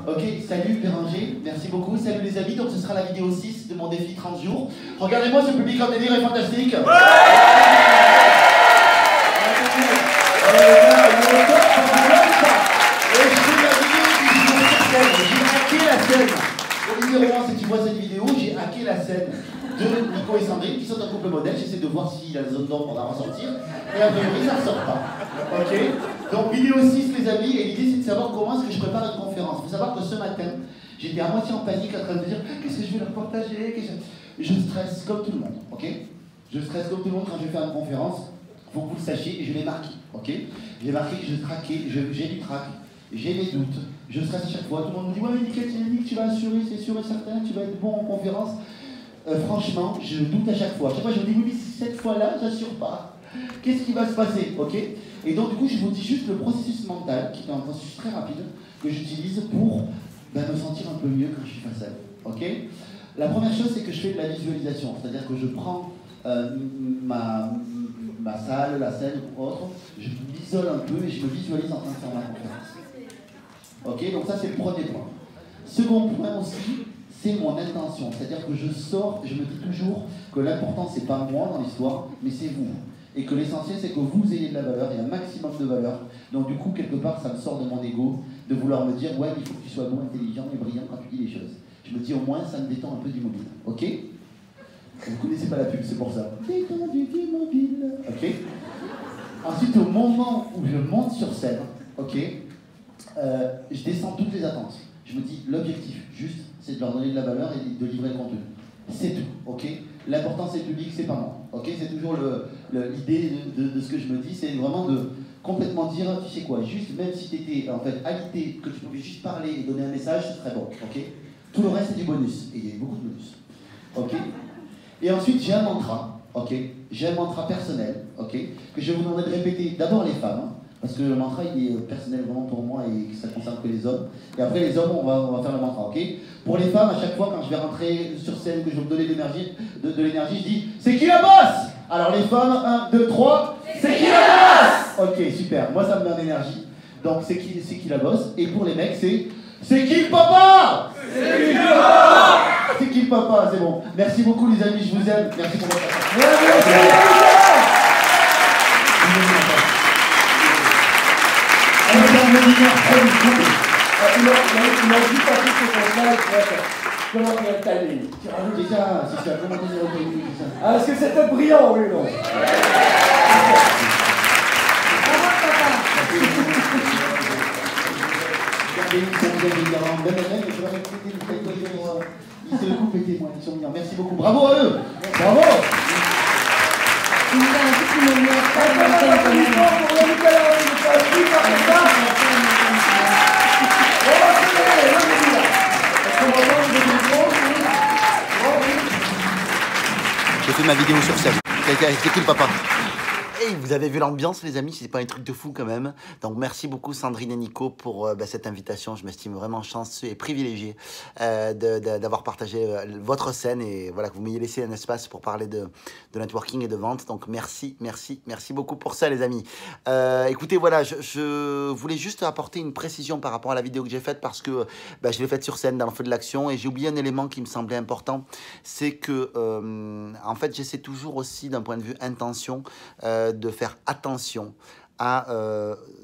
Ok, salut Béranger, merci beaucoup, salut les amis, donc ce sera la vidéo 6 de mon défi 30 jours. Regardez-moi, ce public en délire est fantastique. Ouais, j'ai hacké la scène. Au numéro 1, si tu vois cette vidéo, j'ai hacké la scène de Nico et Sandrine qui sont un couple modèle. J'essaie de voir si la zone d'ombre va ressortir. Et a priori, ça ne ressort pas. Ok. Donc vidéo 6 les amis, et l'idée c'est de savoir comment est-ce que je prépare une conférence. Il faut savoir que ce matin, j'étais à moitié en panique en train de me dire qu'est-ce que je vais leur partager. Je stresse comme tout le monde, ok. Je stresse comme tout le monde quand je vais faire une conférence. Il faut que vous le sachiez, et je l'ai marqué, ok. J'ai marqué que je traquais, j'ai du trac, j'ai des doutes, je stresse à chaque fois. Tout le monde me dit ouais mais nickel, tu vas assurer, c'est sûr et certain, tu vas être bon en conférence. Franchement, je doute à chaque fois. À chaque fois je me dis oui, cette fois-là, j'assure pas. Qu'est-ce qui va se passer, ok. Et donc du coup, je vous dis juste le processus mental, qui est un processus très rapide, que j'utilise pour me sentir un peu mieux quand je suis face à elle, ok. La première chose, c'est que je fais de la visualisation, c'est-à-dire que je prends ma salle, la scène ou autre, je m'isole un peu et je me visualise en train de faire ma conférence. Ok, donc ça c'est le premier point. Second point aussi, c'est mon intention, c'est-à-dire que je sors, je me dis toujours que l'important c'est pas moi dans l'histoire, mais c'est vous. Et que l'essentiel c'est que vous ayez de la valeur et un maximum de valeur. Donc du coup, quelque part, ça me sort de mon ego de vouloir me dire ouais, il faut que tu sois bon, intelligent et brillant quand tu dis les choses. Je me dis au moins, ça me détend un peu du mobile. Ok. Vous connaissez pas la pub, c'est pour ça. Détendu du mobile. Ok. Ensuite, au moment où je monte sur scène, ok, je descends toutes les attentes. Je me dis, l'objectif, juste, c'est de leur donner de la valeur et de livrer le contenu. C'est tout, ok. L'important, c'est le public, c'est pas moi. Ok, c'est toujours l'idée de ce que je me dis, c'est vraiment de complètement dire, tu sais quoi, juste, même si tu étais en fait alité, que tu pouvais juste parler et donner un message, ce serait bon, ok. Tout le reste, c'est du bonus. Et il y a beaucoup de bonus. Ok. Et ensuite, j'ai un mantra, ok. J'ai un mantra personnel, ok, que je vous demanderai de répéter d'abord les femmes, hein, parce que le mantra, il est personnel vraiment pour moi et ça ne concerne que les hommes. Et après, les hommes, on va faire le mantra, ok. Pour les femmes, à chaque fois, quand je vais rentrer sur scène, que je vais me donner de l'énergie, je dis, c'est qui la bosse? Alors les femmes, 1, 2, 3, c'est qui la bosse? Ok, super, moi ça me met en énergie. Donc c'est qui la bosse? Et pour les mecs, c'est qui le papa? C'est qui le papa? C'est qui le papa? C'est bon. Merci beaucoup les amis, je vous aime. Merci pour votre attention. Il a juste passé sur ton slide, comment tu vas t'aller. C'est ça, comment tu vas. Ah, est-ce que c'était brillant, oui, non? Merci beaucoup, bravo à eux. Bravo. J'ai fait ma vidéo sur scène. C'est qui le papa? Hey, vous avez vu l'ambiance les amis, c'est pas un truc de fou quand même. Donc merci beaucoup Sandrine et Nico pour cette invitation. Je m'estime vraiment chanceux et privilégié d'avoir partagé votre scène et voilà, que vous m'ayez laissé un espace pour parler de networking et de vente. Donc merci beaucoup pour ça les amis. Écoutez, voilà, je voulais juste apporter une précision par rapport à la vidéo que j'ai faite parce que je l'ai faite sur scène dans le feu de l'action et j'ai oublié un élément qui me semblait important. C'est que en fait j'essaie toujours aussi d'un point de vue intention de faire attention à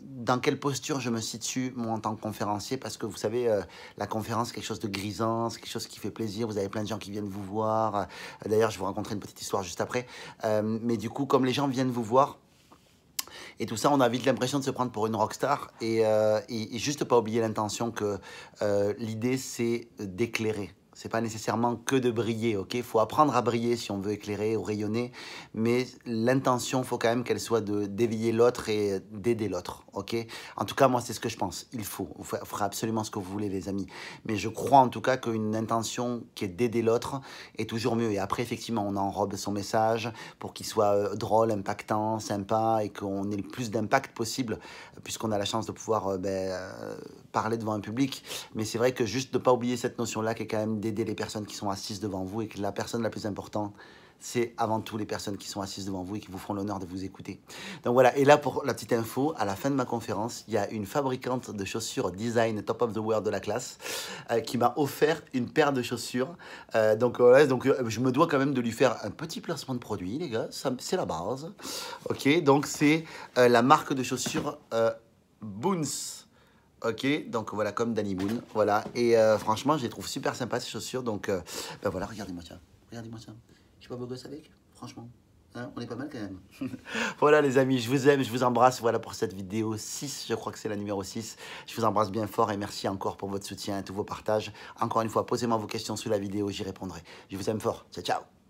dans quelle posture je me situe moi en tant que conférencier parce que vous savez la conférence c'est quelque chose de grisant, c'est quelque chose qui fait plaisir, vous avez plein de gens qui viennent vous voir, d'ailleurs je vais vous raconter une petite histoire juste après, mais du coup comme les gens viennent vous voir et tout ça, on a vite l'impression de se prendre pour une rockstar et juste pas oublier l'intention que l'idée c'est d'éclairer. C'est pas nécessairement que de briller, ok? Il faut apprendre à briller si on veut éclairer ou rayonner, mais l'intention, faut quand même qu'elle soit d'éveiller l'autre et d'aider l'autre, ok? En tout cas, moi, c'est ce que je pense. Vous ferez absolument ce que vous voulez, les amis. Mais je crois en tout cas qu'une intention qui est d'aider l'autre est toujours mieux. Et après, effectivement, on enrobe son message pour qu'il soit drôle, impactant, sympa et qu'on ait le plus d'impact possible, puisqu'on a la chance de pouvoir parler devant un public. Mais c'est vrai que juste de ne pas oublier cette notion-là qui est quand même d'aider les personnes qui sont assises devant vous et que la personne la plus importante, c'est avant tout les personnes qui sont assises devant vous et qui vous feront l'honneur de vous écouter. Donc voilà, et là pour la petite info, à la fin de ma conférence, il y a une fabricante de chaussures design top of the world de la classe qui m'a offert une paire de chaussures. Donc je me dois quand même de lui faire un petit placement de produit, les gars, c'est la base. Ok, donc c'est la marque de chaussures Boons. Ok, donc voilà, comme Danny Boone, voilà, et franchement, je les trouve super sympas ces chaussures, donc ben voilà, regardez-moi ça, je suis pas beau gosse avec, franchement, hein, on est pas mal quand même. Voilà les amis, je vous aime, je vous embrasse, voilà pour cette vidéo 6, je crois que c'est la numéro 6, je vous embrasse bien fort et merci encore pour votre soutien et tous vos partages. Encore une fois, posez-moi vos questions sous la vidéo, j'y répondrai. Je vous aime fort, ciao ciao.